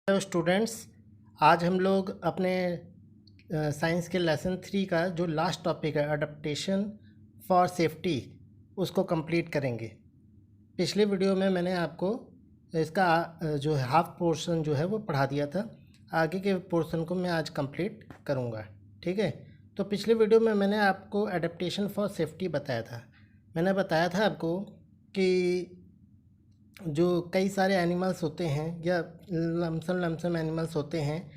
Hello students, आज हम लोग अपने साइंस के लेसन 3 का जो लास्ट टॉपिक है अडेप्टेशन फॉर सेफ्टी उसको कंप्लीट करेंगे। पिछले वीडियो में मैंने आपको इसका जो हाफ पोर्शन जो है वो पढ़ा दिया था। आगे के पोर्शन को मैं आज कंप्लीट करूँगा। ठीक है, तो पिछले वीडियो में मैंने आपको अडेप्टेशन फॉर सेफ्टी बताया था। मैंने बताया था आपको कि जो कई सारे एनिमल्स होते हैं या लमसम एनिमल्स होते हैं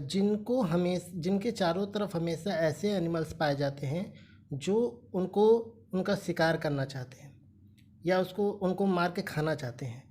जिनके चारों तरफ हमेशा ऐसे एनिमल्स पाए जाते हैं जो उनका शिकार करना चाहते हैं या उनको मार के खाना चाहते हैं।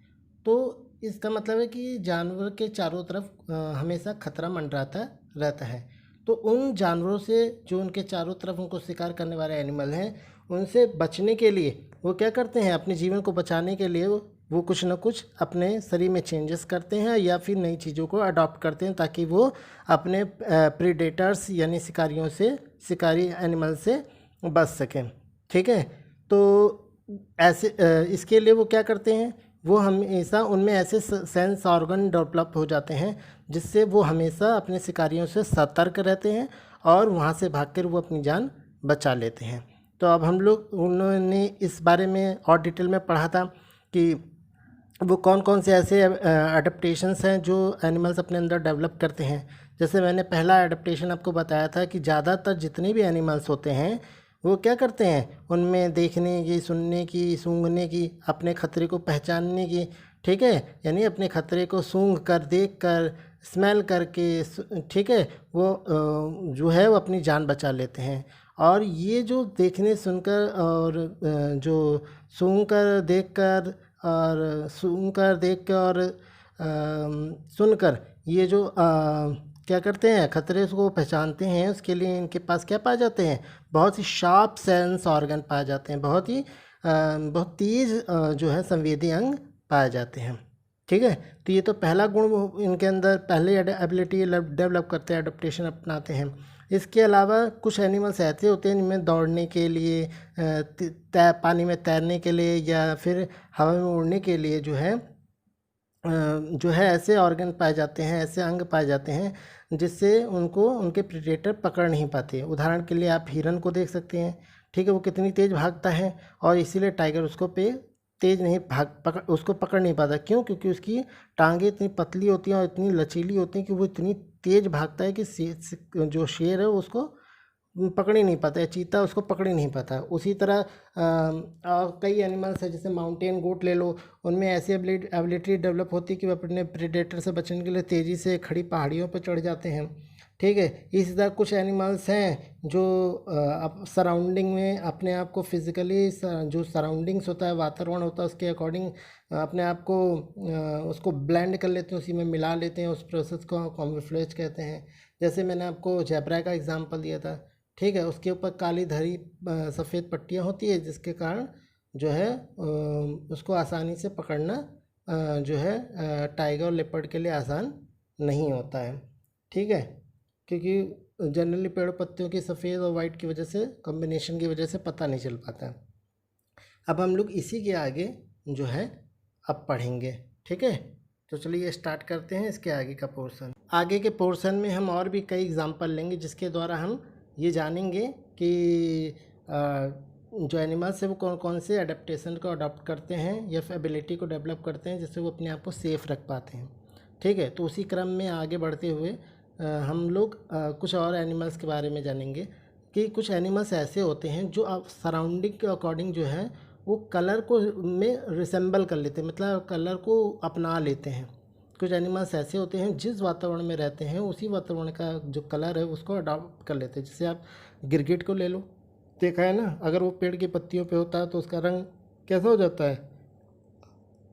तो इसका मतलब है कि जानवर के चारों तरफ हमेशा खतरा मंडराता रहता है। तो उन जानवरों से जो उनके चारों तरफ उनको शिकार करने वाले एनिमल हैं, उनसे बचने के लिए वो क्या करते हैं, अपने जीवन को बचाने के लिए वो कुछ ना कुछ अपने शरीर में चेंजेस करते हैं या फिर नई चीज़ों को अडॉप्ट करते हैं ताकि वो अपने प्रीडेटर्स यानी शिकारी एनिमल से बच सकें। ठीक है, तो ऐसे इसके लिए वो क्या करते हैं, वो हमेशा उनमें ऐसे सेंस ऑर्गन डेवलप हो जाते हैं जिससे वो हमेशा अपने शिकारियों से सतर्क रहते हैं और वहाँ से भागकर वो अपनी जान बचा लेते हैं। तो अब हम लोग उन्होंने इस बारे में और डिटेल में पढ़ा था कि वो कौन कौन से ऐसे अडेप्टेशंस हैं जो एनिमल्स अपने अंदर डेवलप करते हैं। जैसे मैंने पहला अडेप्टेशन आपको बताया था कि ज़्यादातर जितने भी एनिमल्स होते हैं वो क्या करते हैं, उनमें देखने की, सुनने की, सूंघने की, अपने खतरे को पहचानने की, ठीक है, यानी अपने खतरे को सूंघ कर, देख कर, स्मेल करके, ठीक है, वो जो है वो अपनी जान बचा लेते हैं। और ये जो देखने, सुनकर और जो सूंघ कर, देख कर और सुनकर, देख कर और सुनकर ये जो क्या करते हैं, खतरे को पहचानते हैं, उसके लिए इनके पास क्या पाए जाते हैं, बहुत ही शार्प सेंस ऑर्गन पाए जाते हैं, बहुत तेज़ जो है संवेदी अंग पाए जाते हैं। ठीक है, तो ये तो पहला गुण इनके अंदर पहले एबिलिटी डेवलप करते हैं, एडेप्टेशन अपनाते हैं। इसके अलावा कुछ एनिमल्स ऐसे होते हैं जिनमें दौड़ने के लिए, पानी में तैरने के लिए या फिर हवा में उड़ने के लिए जो है ऐसे ऑर्गन पाए जाते हैं, ऐसे अंग पाए जाते हैं जिससे उनको उनके प्रेडेटर पकड़ नहीं पाते। उदाहरण के लिए आप हिरन को देख सकते हैं। ठीक है, वो कितनी तेज़ भागता है और इसीलिए टाइगर उसको पकड़ नहीं पाता। क्यों? क्योंकि उसकी टांगें इतनी पतली होती हैं और इतनी लचीली होती हैं कि वो इतनी तेज़ भागता है कि जो शेर है उसको पकड़ ही नहीं पाता है, चीता उसको पकड़ ही नहीं पाता। उसी तरह कई एनिमल्स हैं, जैसे माउंटेन गोट ले लो, उनमें ऐसी एबिलिटी डेवलप होती है कि वो अपने प्रेडेटर से बचने के लिए तेज़ी से खड़ी पहाड़ियों पर चढ़ जाते हैं। ठीक है, इसी तरह कुछ एनिमल्स हैं जो सराउंडिंग में अपने आप को फिज़िकली, जो सराउंडिंग्स होता है, वातावरण होता है, उसके अकॉर्डिंग अपने आप को उसको ब्लेंड कर लेते हैं, उसी में मिला लेते हैं। उस प्रोसेस को कैमोफ्लेज कहते हैं। जैसे मैंने आपको ज़ेब्रा का एग्जांपल दिया था। ठीक है, उसके ऊपर काली धरी सफ़ेद पट्टियाँ होती है जिसके कारण जो है उसको आसानी से पकड़ना जो है टाइगर और लेपर्ड के लिए आसान नहीं होता है। ठीक है, क्योंकि जनरली पेड़ पत्तियों की सफ़ेद और वाइट की वजह से, कॉम्बिनेशन की वजह से पता नहीं चल पाता। अब हम लोग इसी के आगे जो है अब पढ़ेंगे। ठीक है, तो चलिए स्टार्ट करते हैं इसके आगे का पोर्शन। आगे के पोर्शन में हम और भी कई एग्जांपल लेंगे जिसके द्वारा हम ये जानेंगे कि जो एनिमल्स है वो कौन कौन से एडेप्टेशन को अडॉप्ट करते हैं या फिर एबिलिटी को डेवलप करते हैं जिससे वो अपने आप को सेफ रख पाते हैं। ठीक है, तो उसी क्रम में आगे बढ़ते हुए हम लोग कुछ और एनिमल्स के बारे में जानेंगे कि कुछ एनिमल्स ऐसे होते हैं जो सराउंडिंग के अकॉर्डिंग जो है वो कलर को में रिसेंबल कर लेते हैं, मतलब कलर को अपना लेते हैं। कुछ एनिमल्स ऐसे होते हैं जिस वातावरण में रहते हैं उसी वातावरण का जो कलर है उसको अडॉप्ट कर लेते हैं। जैसे आप गिरगिट को ले लो, देखा है ना, अगर वो पेड़ की पत्तियों पे होता है तो उसका रंग कैसा हो जाता है,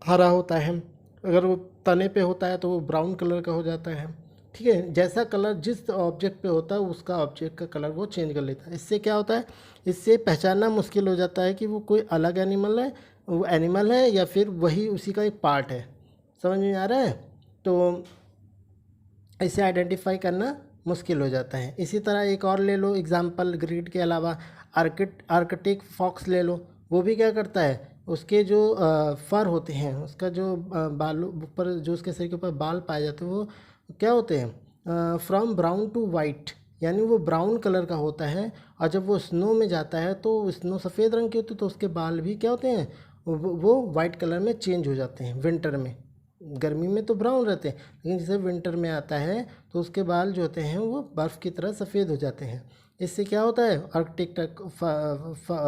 हरा होता है। अगर वो तने पे होता है तो वो ब्राउन कलर का हो जाता है। ठीक है, जैसा कलर जिस ऑब्जेक्ट पे होता है उसका ऑब्जेक्ट का कलर वो चेंज कर लेता है। इससे क्या होता है, इससे पहचानना मुश्किल हो जाता है कि वो कोई अलग एनिमल है या फिर वही उसी का एक पार्ट है। समझ में आ रहा है? तो इसे आइडेंटिफाई करना मुश्किल हो जाता है। इसी तरह एक और ले लो एग्जांपल, ग्रीड के अलावा आर्कटिक फॉक्स ले लो। वो भी क्या करता है, उसके जो फर होते हैं, उसका जो बालों ऊपर जो उसके शरीर के ऊपर बाल पाए जाते हैं वो क्या होते हैं, फ्रॉम ब्राउन टू वाइट, यानी वो ब्राउन कलर का होता है। और जब वो स्नो में जाता है तो स्नो सफ़ेद रंग की होती है, तो उसके बाल भी क्या होते हैं, वो वाइट कलर में चेंज हो जाते हैं विंटर में। गर्मी में तो ब्राउन रहते हैं, लेकिन जैसे विंटर में आता है तो उसके बाल जो होते हैं वो बर्फ़ की तरह सफ़ेद हो जाते हैं। इससे क्या होता है, आर्कटिक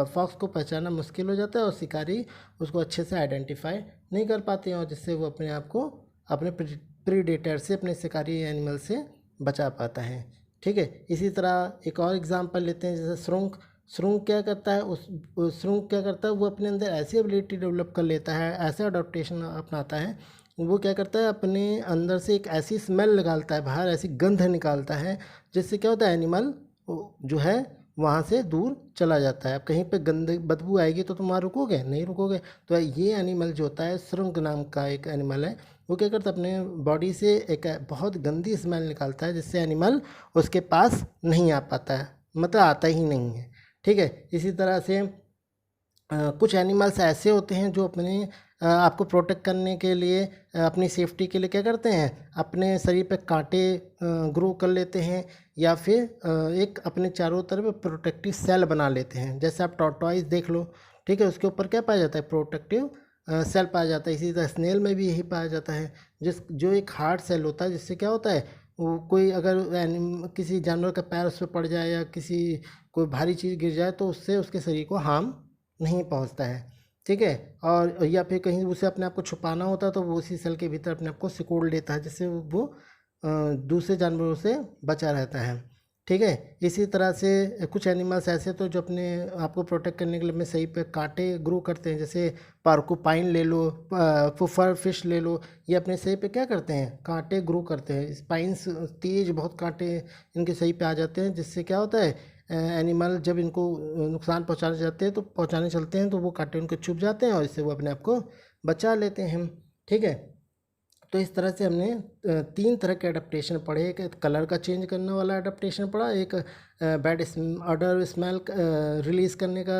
फॉक्स को पहचानना मुश्किल हो जाता है और शिकारी उसको अच्छे से आइडेंटिफाई नहीं कर पाते हैं, और जिससे वो अपने आप को अपने प्रीडेटर से, अपने शिकारी एनिमल से बचा पाता है। ठीक है, इसी तरह एक और एग्जांपल लेते हैं, जैसे श्रुंक। श्रुंक क्या करता है, उस श्रुंक क्या करता है, वो अपने अंदर ऐसी एबिलिटी डेवलप कर लेता है, ऐसा अडोप्टेशन अपनाता है, वो क्या करता है, अपने अंदर से एक ऐसी स्मेल निकालता है बाहर, ऐसी गंध निकालता है, जिससे क्या होता है, एनिमल जो है वहाँ से दूर चला जाता है। अब कहीं पे गंद बदबू आएगी तो तुम वहाँ रुकोगे नहीं, रुकोगे। तो ये एनिमल जो होता है, श्रुंक नाम का एक एनिमल है, वो क्या करता है, अपने बॉडी से एक बहुत गंदी स्मेल निकालता है, जिससे एनिमल उसके पास नहीं आ पाता है, मतलब आता ही नहीं है। ठीक है, इसी तरह से कुछ एनिमल्स ऐसे होते हैं जो अपने आपको प्रोटेक्ट करने के लिए, अपनी सेफ्टी के लिए क्या करते हैं, अपने शरीर पे कांटे ग्रो कर लेते हैं, या फिर एक अपने चारों तरफ प्रोटेक्टिव सेल बना लेते हैं। जैसे आप टॉर्टोइस देख लो, ठीक है, उसके ऊपर क्या पाया जाता है, प्रोटेक्टिव सेल पाया जाता है। इसी तरह स्नेल में भी यही पाया जाता है, जो एक हार्ड सेल होता है, जिससे क्या होता है, वो कोई अगर किसी जानवर का पैर उस पर पड़ जाए या कोई भारी चीज़ गिर जाए तो उससे उसके शरीर को हार्म नहीं पहुंचता है। ठीक है, और या फिर कहीं उसे अपने आप को छुपाना होता है तो वो उसी सेल के भीतर अपने आप को सिकोड़ लेता है, जिससे वो दूसरे जानवरों से बचा रहता है। ठीक है, इसी तरह से कुछ एनिमल्स ऐसे तो जो अपने आप को प्रोटेक्ट करने के लिए अपने सही पे कांटे ग्रो करते हैं, जैसे पार्कुपाइन ले लो, पुफर फिश ले लो, ये अपने सही पे क्या करते हैं, कांटे ग्रो करते हैं, स्पाइंस तेज बहुत कांटे इनके सही पे आ जाते हैं, जिससे क्या होता है, एनिमल जब इनको नुकसान पहुंचाने चलते हैं तो वो कांटे उनको चुभ जाते हैं और इससे वो अपने आप को बचा लेते हैं। ठीक है, तो इस तरह से हमने 3 तरह के अडेप्टेशन पढ़े। एक कलर का चेंज करने वाला अडेप्टेशन पढ़ा, एक बैड ऑडर स्मेल रिलीज़ करने का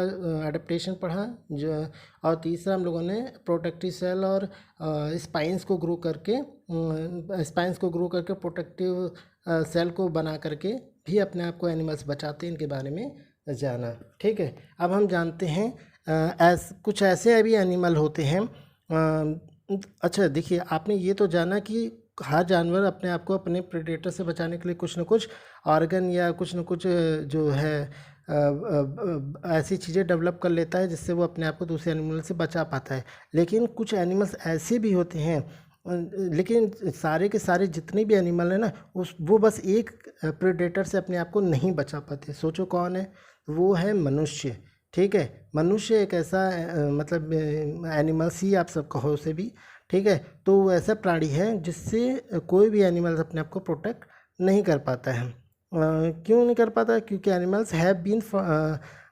अडेप्टेशन पढ़ा, जो और तीसरा हम लोगों ने प्रोटेक्टिव सेल और स्पाइंस को ग्रो करके प्रोटेक्टिव सेल को बना करके भी अपने आप को एनिमल्स बचाते हैं, इनके बारे में जाना। ठीक है, अब हम जानते हैं कुछ ऐसे भी एनिमल होते हैं। अच्छा देखिए, आपने ये तो जाना कि हर जानवर अपने आप को अपने प्रेडेटर से बचाने के लिए कुछ न कुछ ऑर्गन या कुछ न कुछ जो है ऐसी चीज़ें डेवलप कर लेता है, जिससे वो अपने आप को दूसरे एनिमल से बचा पाता है। लेकिन कुछ एनिमल्स ऐसे भी होते हैं, लेकिन सारे के सारे जितने भी एनिमल हैं ना, वो बस एक प्रेडेटर से अपने आप को नहीं बचा पाते। सोचो कौन है, वो है मनुष्य। ठीक है, मनुष्य एक ऐसा मतलब एनिमल्स ही आप सब कहो उसे भी। ठीक है, तो वो ऐसा प्राणी है जिससे कोई भी एनिमल अपने आप को प्रोटेक्ट नहीं कर पाता है। क्यों नहीं कर पाता, क्योंकि animals have been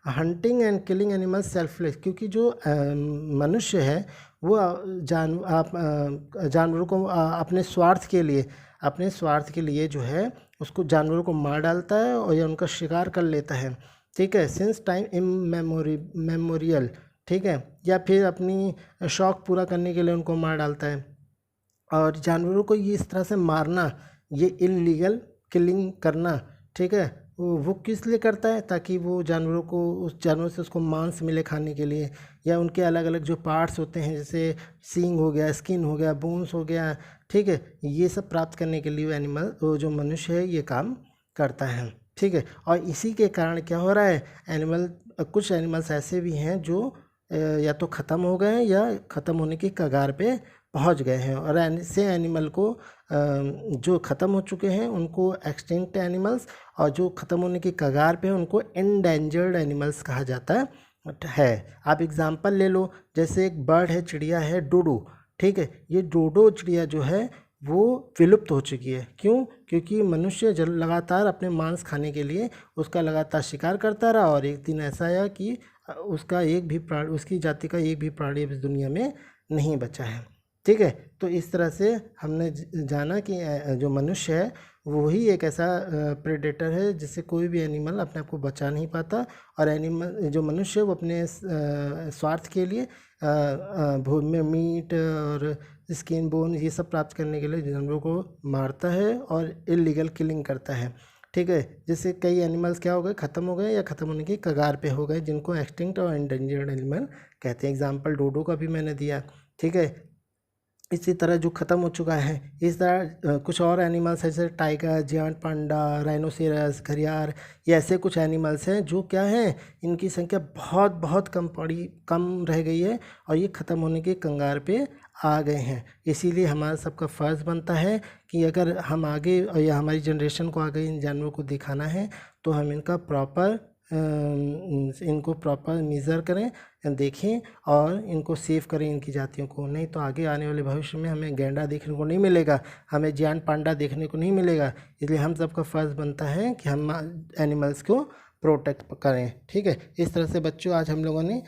hunting and killing animals selfless. क्योंकि जो मनुष्य है वो जानवरों को अपने स्वार्थ के लिए जो है उसको जानवरों को मार डालता है और या उनका शिकार कर लेता है। ठीक है, सिंस टाइम मेमोरियल। ठीक है, या फिर अपनी शौक पूरा करने के लिए उनको मार डालता है। और जानवरों को ये इस तरह से मारना, ये इलीगल किलिंग करना, ठीक है, वो किस लिए करता है, ताकि वो जानवरों को, उस जानवर से उसको मांस मिले खाने के लिए, या उनके अलग अलग जो पार्ट्स होते हैं, जैसे सींग हो गया, स्किन हो गया, बोन्स हो गया। ठीक है, ये सब प्राप्त करने के लिए वो जो मनुष्य है ये काम करता है। ठीक है, और इसी के कारण क्या हो रहा है, कुछ एनिमल्स ऐसे भी हैं जो या तो ख़त्म हो गए हैं या ख़त्म होने की कगार पे पहुंच गए हैं। और ऐसे एनिमल को जो ख़त्म हो चुके हैं उनको एक्सटिंक्ट एनिमल्स, और जो ख़त्म होने की कगार पे हैं उनको एंडेंजर्ड एनिमल्स कहा जाता है। आप एग्जांपल ले लो, जैसे एक बर्ड है, चिड़िया है, डोडो। ठीक है, ये डोडो चिड़िया जो है वो विलुप्त हो चुकी है। क्यों? क्योंकि मनुष्य लगातार अपने मांस खाने के लिए उसका लगातार शिकार करता रहा, और एक दिन ऐसा आया कि उसकी जाति का एक भी प्राणी इस दुनिया में नहीं बचा है। ठीक है, तो इस तरह से हमने जाना कि जो मनुष्य है वही एक ऐसा प्रेडेटर है जिससे कोई भी एनिमल अपने आप को बचा नहीं पाता, और जो मनुष्य है वो अपने स्वार्थ के लिए मीट और स्किन बोन ये सब प्राप्त करने के लिए जानवरों को मारता है और इलीगल किलिंग करता है। ठीक है, जिससे कई एनिमल्स क्या हो गए, ख़त्म हो गए या ख़त्म होने की कगार पे हो गए, जिनको एक्सटिंक्ट और एंडेंजर्ड एनिमल कहते हैं। एग्जाम्पल डोडो का भी मैंने दिया। ठीक है, इसी तरह जो ख़त्म हो चुका है, इस तरह कुछ और एनिमल्स हैं जैसे टाइगर, जियांट पांडा, राइनोसेरस, घरियाल, ये ऐसे कुछ एनिमल्स हैं जो क्या हैं, इनकी संख्या बहुत बहुत कम रह गई है और ये ख़त्म होने के कगार पे आ गए हैं। इसीलिए हमारा सबका फ़र्ज़ बनता है कि अगर हम आगे या हमारी जनरेशन को आगे इन जानवरों को दिखाना है तो हम इनको प्रॉपर मेज़र करें, देखें और इनको सेव करें इनकी जातियों को। नहीं तो आगे आने वाले भविष्य में हमें गैंडा देखने को नहीं मिलेगा, हमें जियांट पांडा देखने को नहीं मिलेगा। इसलिए हम सबका फ़र्ज़ बनता है कि हम एनिमल्स को प्रोटेक्ट करें। ठीक है, इस तरह से बच्चों आज हम लोगों ने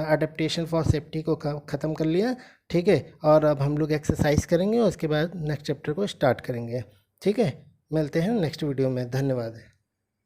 अडेप्टेशन फॉर सेफ्टी को ख़त्म कर लिया। ठीक है, और अब हम लोग एक्सरसाइज करेंगे और उसके बाद नेक्स्ट चैप्टर को स्टार्ट करेंगे। ठीक है, मिलते हैं नेक्स्ट वीडियो में। धन्यवाद।